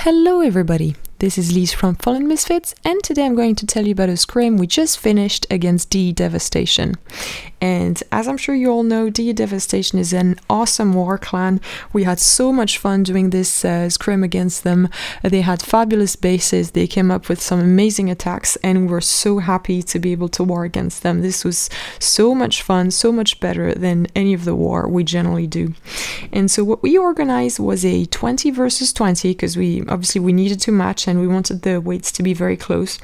Hello everybody, this is Lise from Fallen Misfits, and today I'm going to tell you about a scrim we just finished against Devastation. And as I'm sure you all know, Devastation is an awesome war clan. We had so much fun doing this scrim against them. They had fabulous bases, they came up with some amazing attacks, and we're so happy to be able to war against them. This was so much fun, so much better than any of the war we generally do. And so what we organized was a 20 versus 20, because we needed to match and we wanted the weights to be very close.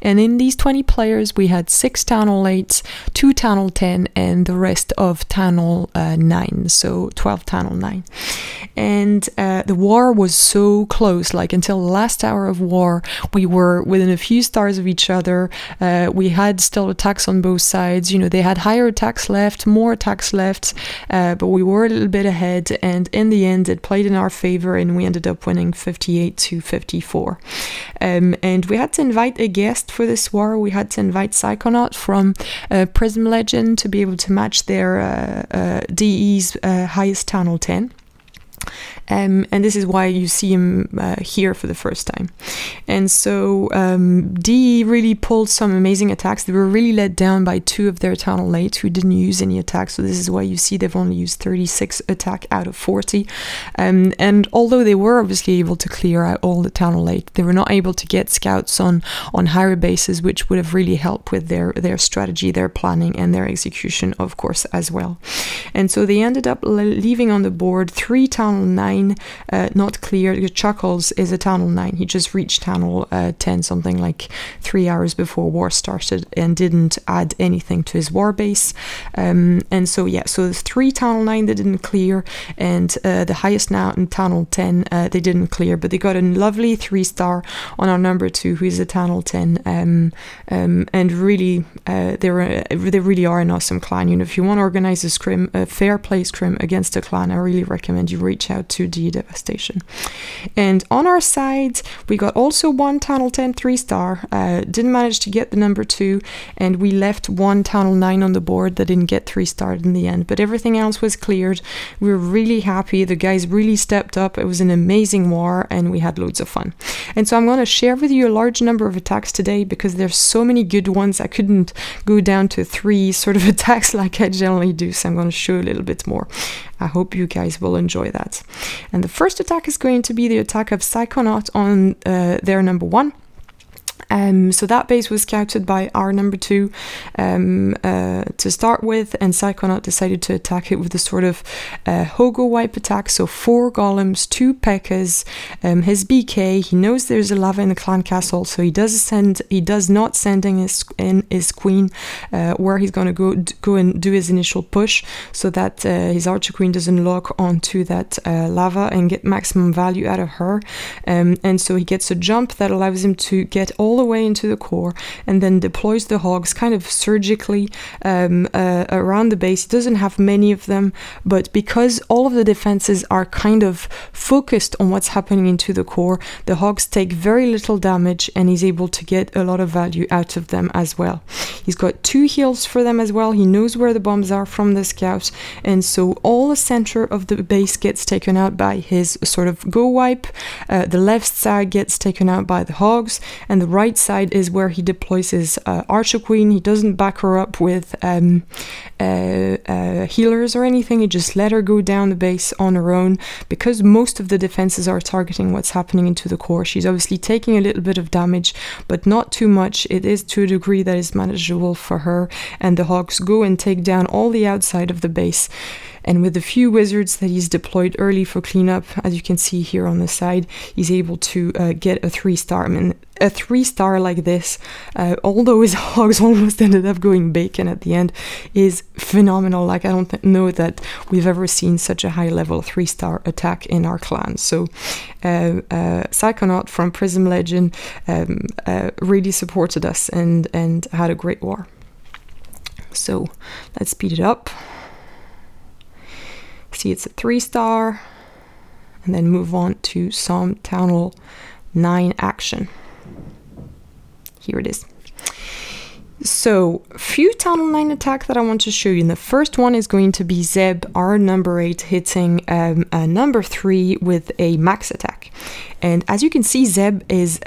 And in these 20 players, we had 6 Town Hall 8s, 2 Town Hall 10, and the rest of Town Hall 9, so 12 Town Hall 9. And the war was so close, like until the last hour of war, we were within a few stars of each other. We had still attacks on both sides. You know, they had higher attacks left, more attacks left, but we were a little bit ahead. And in the end, it played in our favor, and we ended up winning 58 to 54. And we had to invite a guest for this war. We had to invite Psychonaut from Prism Legend to be able to match their DE's highest Town Hall 10. And this is why you see him here for the first time. And so DE really pulled some amazing attacks. They were really let down by 2 of their Town Hall 8s who didn't use any attacks. So this is why you see they've only used 36 attack out of 40. And although they were obviously able to clear out all the Town Hall 8, they were not able to get scouts on higher bases, which would have really helped with their strategy, their planning, and their execution, of course, as well. And so they ended up leaving on the board 3 Town Hall 9, not clear. Chuckles is a Town Hall 9. He just reached Town Hall 10 something like 3 hours before war started and didn't add anything to his war base. And so yeah, so there's 3 Town Hall 9 they didn't clear, and the highest now in Town Hall 10 they didn't clear, but they got a lovely 3-star on our number 2, who is a Town Hall 10. And really they really are an awesome clan. You know, if you want to organize a scrim, a fair play scrim against a clan, I really recommend you reach out to Devastation. And on our side, we got also 1 Town Hall 10 3-star, didn't manage to get the number 2, and we left 1 Town Hall 9 on the board that didn't get 3-starred in the end, but everything else was cleared. We were really happy. The guys really stepped up. It was an amazing war, and we had loads of fun. And so I'm going to share with you a large number of attacks today, because there's so many good ones. I couldn't go down to 3 sort of attacks like I generally do, so I'm going to show a little bit more. I hope you guys will enjoy that. And the first attack is going to be the attack of Psychonaut on their number 1. So that base was scouted by our number 2 to start with, and Psychonaut decided to attack it with a sort of Hogo wipe attack. So 4 golems, 2 P.E.K.K.A.s, his BK. He knows there's a lava in the clan castle, so he does not send in his queen where he's going to go and do his initial push, so that his archer queen doesn't lock onto that lava and get maximum value out of her. And so he gets a jump that allows him to get all the way into the core, and then deploys the hogs kind of surgically around the base. He doesn't have many of them, but because all of the defenses are kind of focused on what's happening into the core, the hogs take very little damage, and he's able to get a lot of value out of them as well. He's got 2 heals for them as well. He knows where the bombs are from the scouts, and so all the center of the base gets taken out by his sort of go wipe. The left side gets taken out by the hogs, and the right side is where he deploys his archer queen. He doesn't back her up with healers or anything. He just let her go down the base on her own, because most of the defenses are targeting what's happening into the core. She's obviously taking a little bit of damage, but not too much. It is to a degree that is manageable for her, and the hogs go and take down all the outside of the base. And with the few wizards that he's deployed early for cleanup, as you can see here on the side, he's able to get a 3-star. I mean, a 3-star like this, although his hogs almost ended up going bacon at the end, is phenomenal. Like, I don't know that we've ever seen such a high level 3-star attack in our clan. So Psychonaut from Prism Legend really supported us and had a great war. So let's speed it up. See, it's a 3-star, and then move on to some Town Hall 9 action. Here it is. So, few Town Hall 9 attack that I want to show you. And the first one is going to be Zeb, our number 8, hitting number 3 with a max attack. And as you can see, Zeb is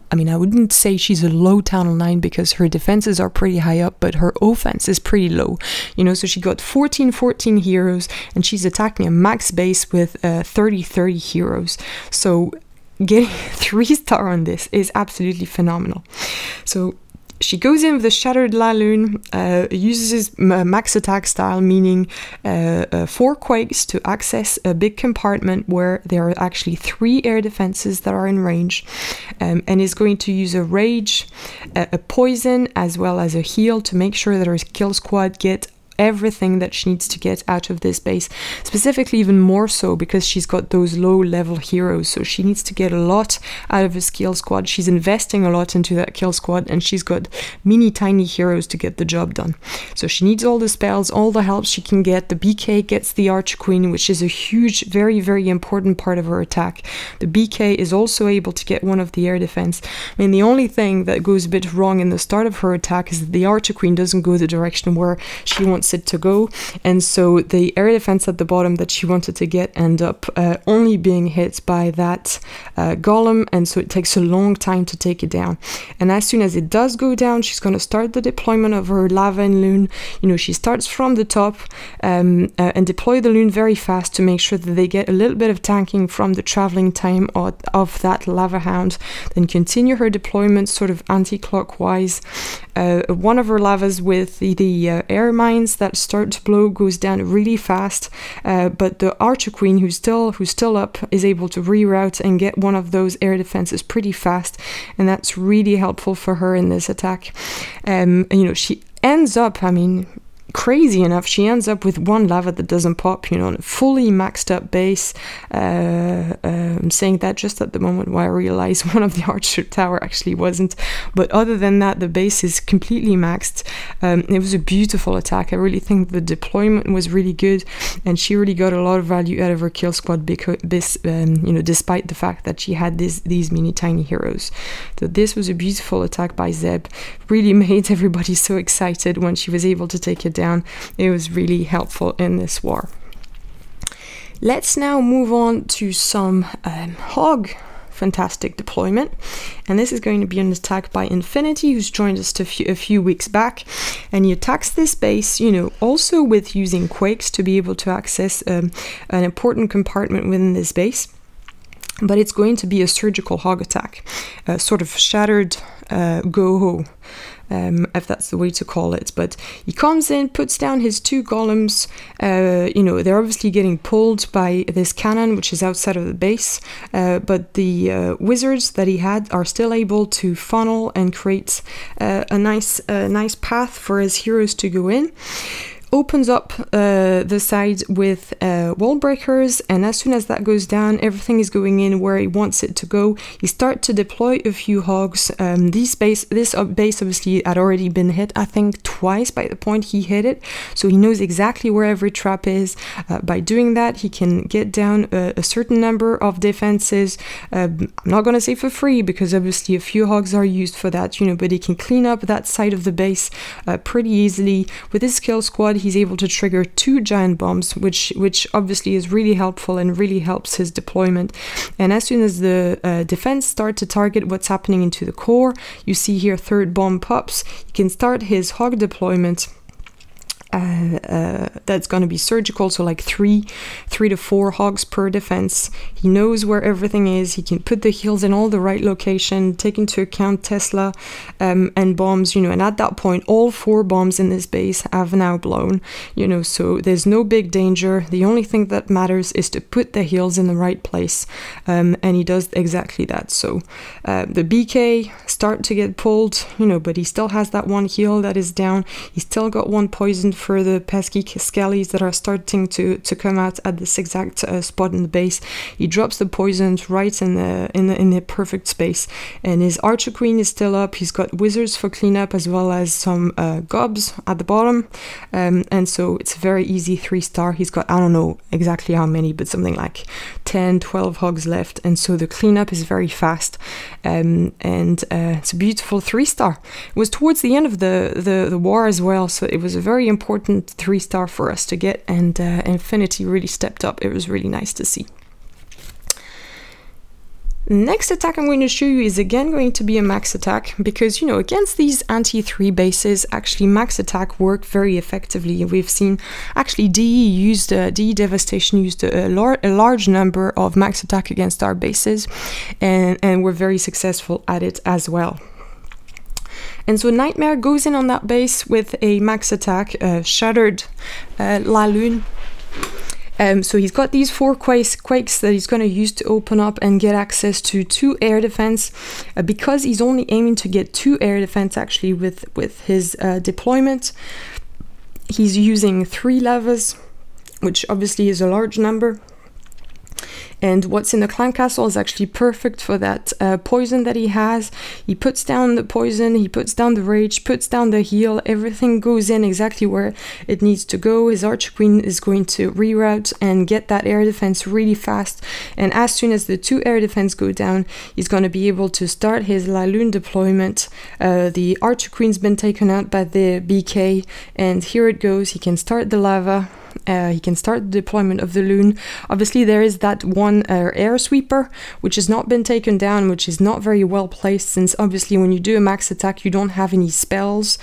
I mean, I wouldn't say she's a low Talon 9 because her defenses are pretty high up, but her offense is pretty low. You know, so she got 14 heroes, and she's attacking a max base with 30 heroes. So getting 3-star on this is absolutely phenomenal. So she goes in with the Shattered Laloon, uses max attack style, meaning 4 quakes to access a big compartment where there are actually 3 air defenses that are in range, and is going to use a rage, a poison, as well as a heal to make sure that her kill squad get everything that she needs to get out of this base, specifically even more so because she's got those low level heroes, so she needs to get a lot out of a kill squad. She's investing a lot into that kill squad, and she's got mini tiny heroes to get the job done. So she needs all the spells, all the help she can get. The BK gets the Archer Queen, which is a huge, very important part of her attack. The BK is also able to get one of the air defense. I mean, the only thing that goes a bit wrong in the start of her attack is that the Archer Queen doesn't go the direction where she wants it to go, and so the air defense at the bottom that she wanted to get end up only being hit by that golem, and so it takes a long time to take it down. And as soon as it does go down, she's going to start the deployment of her lava and loon. You know, she starts from the top and deploy the loon very fast to make sure that they get a little bit of tanking from the traveling time of that lava hound, then continue her deployment sort of anti-clockwise. One of her lavas with the air mines that start to blow goes down really fast, but the Archer Queen, who's still up, is able to reroute and get one of those air defenses pretty fast, and that's really helpful for her in this attack. You know, she ends up, I mean, crazy enough, she ends up with 1 lava that doesn't pop, you know, on a fully maxed up base. I'm saying that just at the moment where I realize one of the Archer Tower actually wasn't, but other than that, the base is completely maxed. It was a beautiful attack. I really think the deployment was really good, and she really got a lot of value out of her kill squad because, you know, despite the fact that she had these mini tiny heroes. So this was a beautiful attack by Zeb. Really made everybody so excited when she was able to take it down. It was really helpful in this war. Let's now move on to some hog fantastic deployment, and this is going to be an attack by Infinity, who's joined us a few weeks back, and he attacks this base, you know, also with using quakes to be able to access an important compartment within this base. But it's going to be a surgical hog attack, sort of shattered GoHo, if that's the way to call it. But he comes in, puts down his 2 golems. You know, they're obviously getting pulled by this cannon, which is outside of the base, but the wizards that he had are still able to funnel and create a nice path for his heroes to go in. Opens up the side with wall breakers, and as soon as that goes down, everything is going in where he wants it to go. He starts to deploy a few hogs. This base obviously had already been hit, I think twice by the point he hit it, so he knows exactly where every trap is. By doing that, he can get down a certain number of defenses. I'm not going to say for free, because obviously a few hogs are used for that, you know, but he can clean up that side of the base pretty easily. With his kill squad, he's able to trigger 2 giant bombs, which obviously is really helpful and really helps his deployment. And as soon as the defense start to target what's happening into the core, you see here 3rd bomb pops, he can start his hog deployment. That's going to be surgical, so like 3 to 4 hogs per defense. He knows where everything is. He can put the heals in all the right location, take into account Tesla and bombs, you know, and at that point all 4 bombs in this base have now blown, you know, so there's no big danger. The only thing that matters is to put the heals in the right place, and he does exactly that. So the BK start to get pulled, you know, but he still has that 1 heal that is down. He's still got 1 poison for the pesky skellies that are starting to come out at this exact spot in the base. He drops the poisons right in the perfect space, and his Archer Queen is still up. He's got wizards for cleanup as well as some gobs at the bottom, and so it's a very easy 3-star. He's got, I don't know exactly how many, but something like 10-12 hogs left, and so the cleanup is very fast, and it's a beautiful 3-star. It was towards the end of the war as well, so it was a very important 3-star for us to get, and Infinity really stepped up. It was really nice to see. Next attack I'm going to show you is again going to be a max attack, because, you know, against these anti-3 bases, actually max attack worked very effectively. We've seen actually DE Devastation used a large number of max attack against our bases, and we're very successful at it as well. And so Nightmare goes in on that base with a max attack, Shattered La Lune. So he's got these 4 quakes that he's going to use to open up and get access to 2 air defense. Because he's only aiming to get 2 air defense actually with his deployment, he's using 3 lavas, which obviously is a large number. And what's in the clan castle is actually perfect for that poison that he has. He puts down the poison, he puts down the rage, puts down the heal, everything goes in exactly where it needs to go. His Archer Queen is going to reroute and get that air defense really fast, and as soon as the 2 air defense go down, he's going to be able to start his La Lune deployment. The Archer Queen's been taken out by the BK, and here it goes. He can start the lava. He can start the deployment of the Lune. Obviously there is that one air sweeper which has not been taken down, which is not very well placed, since obviously when you do a max attack you don't have any spells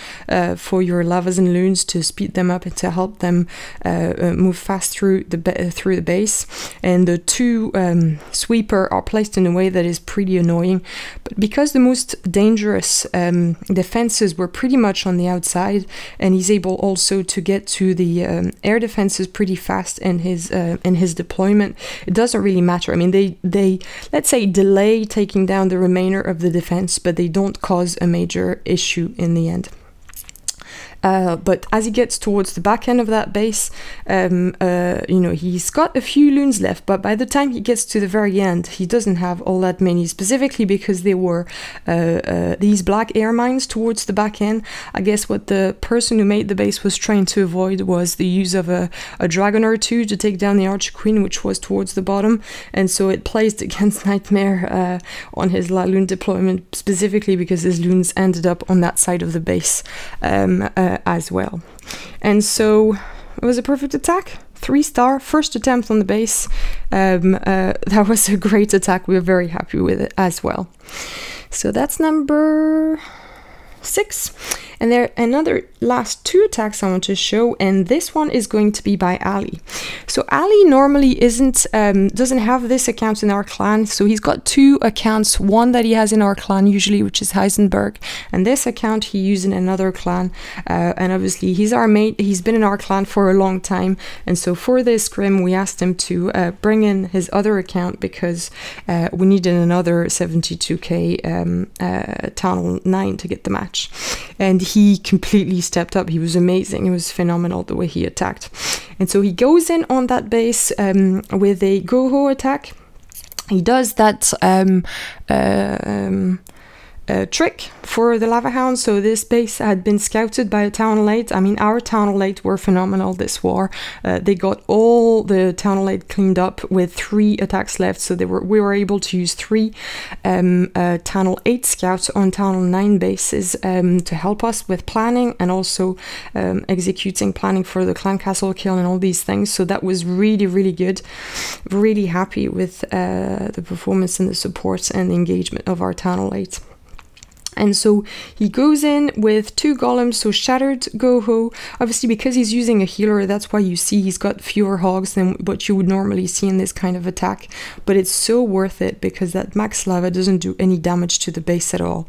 for your lavas and Lunes to speed them up and to help them move fast through the base, and the 2 sweeper are placed in a way that is pretty annoying. But because the most dangerous defenses were pretty much on the outside, and he's able also to get to the air defense is pretty fast in his deployment, it doesn't really matter. I mean, they let's say delay taking down the remainder of the defense, but they don't cause a major issue in the end. But as he gets towards the back end of that base, you know, he's got a few Lunes left, but by the time he gets to the very end, he doesn't have all that many, specifically because there were these black air mines towards the back end. I guess what the person who made the base was trying to avoid was the use of a dragon or 2 to take down the Archer Queen, which was towards the bottom, and so it placed against Nightmare on his La Lune deployment, specifically because his Lunes ended up on that side of the base as well. And so it was a perfect attack. 3-star, first attempt on the base. That was a great attack. We were very happy with it as well. So that's number 6. And there are another last 2 attacks I want to show, and this one is going to be by Allie. So Allie normally doesn't have this account in our clan, so he's got 2 accounts, one that he has in our clan usually, which is Heisenberg, and this account he used in another clan, and obviously he's our mate, he's been in our clan for a long time, and so for this scrim we asked him to bring in his other account because we needed another 72k Town Hall 9 to get the match. And he completely stepped up. He was amazing. It was phenomenal the way he attacked. And so he goes in on that base with a GoHo attack. He does that trick for the Lava Hound. So this base had been scouted by a Town Hall 8. I mean, our Town Hall 8 were phenomenal this war. They got all the Town Hall 8 cleaned up with 3 attacks left, so we were able to use 3 Town Hall 8 scouts on Town Hall 9 bases to help us with planning and also executing planning for the clan castle kill and all these things. So that was really, really good. Really happy with the performance and the support and the engagement of our Town Hall 8. And so he goes in with 2 golems, so Shattered GoHo. Obviously, because he's using a healer, that's why you see he's got fewer hogs than what you would normally see in this kind of attack. But it's so worth it because that max lava doesn't do any damage to the base at all.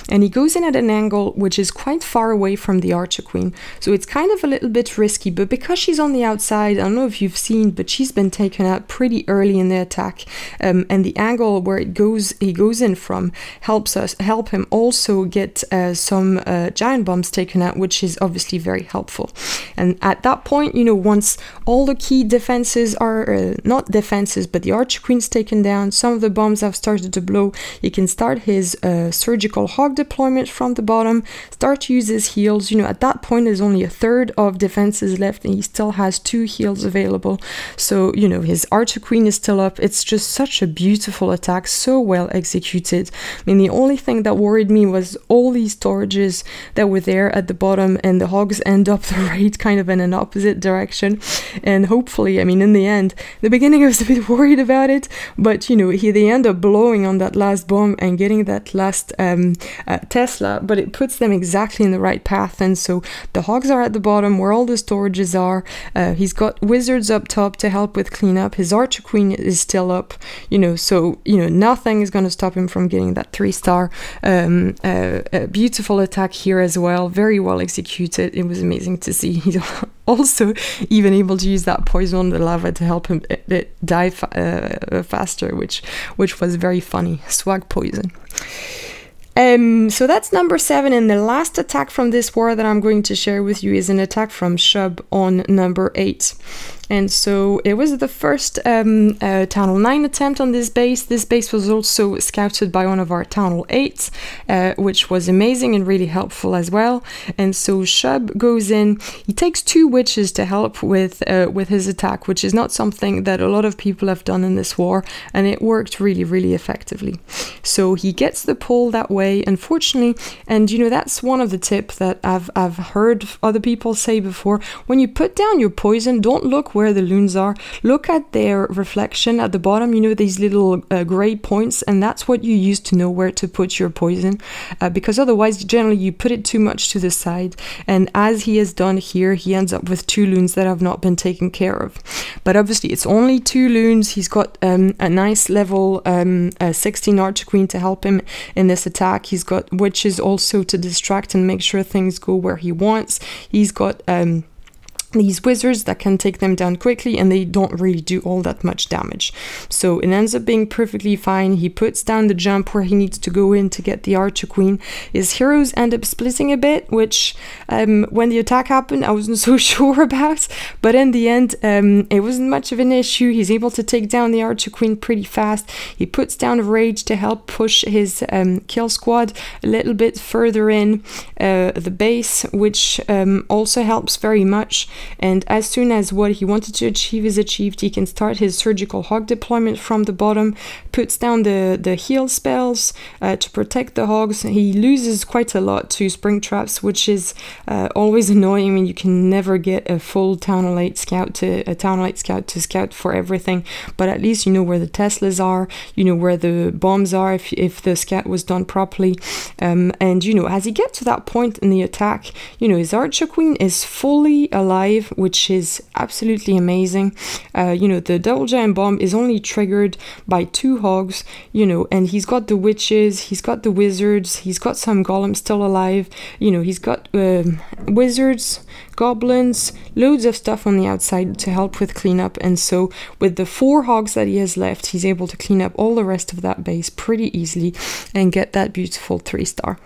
And he goes in at an angle which is quite far away from the Archer Queen. So it's kind of a little bit risky, but because she's on the outside, I don't know if you've seen, but she's been taken out pretty early in the attack. And the angle where he goes in from help him also get some giant bombs taken out, which is obviously very helpful. And at that point, you know, once all the key defenses are not defenses, but the Archer Queen's taken down, some of the bombs have started to blow, he can start his surgical hog deployment from the bottom, start to use his heals. You know, at that point there's only 1/3 of defenses left and he still has 2 heals available. So, you know, his Archer Queen is still up. It's just such a beautiful attack, so well executed. I mean, the only thing that worried me me was all these storages that were there at the bottom, and the hogs end up the raid kind of in an opposite direction. And hopefully, I mean, in the end, the beginning I was a bit worried about it, but you know, they end up blowing on that last bomb and getting that last Tesla, but it puts them exactly in the right path. And so the hogs are at the bottom where all the storages are. He's got wizards up top to help with cleanup. His Archer Queen is still up, you know, so you know, nothing is going to stop him from getting that 3-star. Beautiful attack here as well, very well executed. It was amazing to see. He's also even able to use that poison on the lava to help him die faster, which was very funny. Swag poison. So that's number 7, and the last attack from this war that I'm going to share with you is an attack from Shub on number 8. And so it was the first Town Hall 9 attempt on this base. This base was also scouted by one of our Town Hall 8s, which was amazing and really helpful as well. And so Shub goes in. He takes 2 witches to help with his attack, which is not something that a lot of people have done in this war, and it worked really, really effectively. So he gets the pull that way, unfortunately, and you know, that's one of the tips that I've heard other people say before. When you put down your poison, don't look where the loons are, look at their reflection at the bottom, you know, these little gray points, and that's what you use to know where to put your poison, because otherwise generally you put it too much to the side, and as he has done here, he ends up with 2 loons that have not been taken care of. But obviously it's only 2 loons. He's got a nice level 16 Archer Queen to help him in this attack. He's got witches also to distract and make sure things go where he wants. He's got these wizards that can take them down quickly, and they don't really do all that much damage. So it ends up being perfectly fine. He puts down the jump where he needs to go in to get the Archer Queen. His heroes end up splitting a bit, which when the attack happened I wasn't so sure about, but in the end it wasn't much of an issue. He's able to take down the Archer Queen pretty fast. He puts down Rage to help push his kill squad a little bit further in the base, which also helps very much. And as soon as what he wanted to achieve is achieved, he can start his surgical hog deployment from the bottom, puts down the heal spells to protect the hogs. He loses quite a lot to spring traps, which is always annoying. I mean, you can never get a full Town Hall 8 scout to scout for everything, but at least you know where the Teslas are, you know where the bombs are if the scout was done properly. And you know, as he gets to that point in the attack, you know, his Archer Queen is fully alive, which is absolutely amazing. You know, the double giant bomb is only triggered by 2 hogs, you know, and he's got the witches, he's got the wizards, he's got some golems still alive, you know, he's got wizards, goblins, loads of stuff on the outside to help with cleanup. And so with the 4 hogs that he has left, he's able to clean up all the rest of that base pretty easily and get that beautiful 3-star.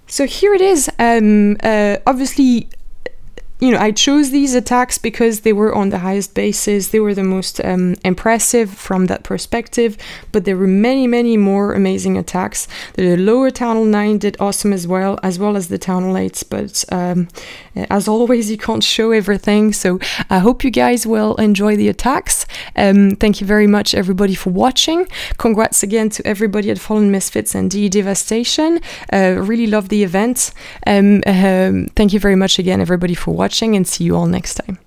So here it is. Obviously, you know, I chose these attacks because they were on the highest bases. They were the most impressive from that perspective, but there were many, many more amazing attacks. The lower Town Hall 9 did awesome as well as the Town Hall 8s, but as always, you can't show everything. So I hope you guys will enjoy the attacks. Thank you very much, everybody, for watching. Congrats again to everybody at Fallen Misfits and Devastation. Really love the event. Thank you very much again, everybody, for watching, and see you all next time.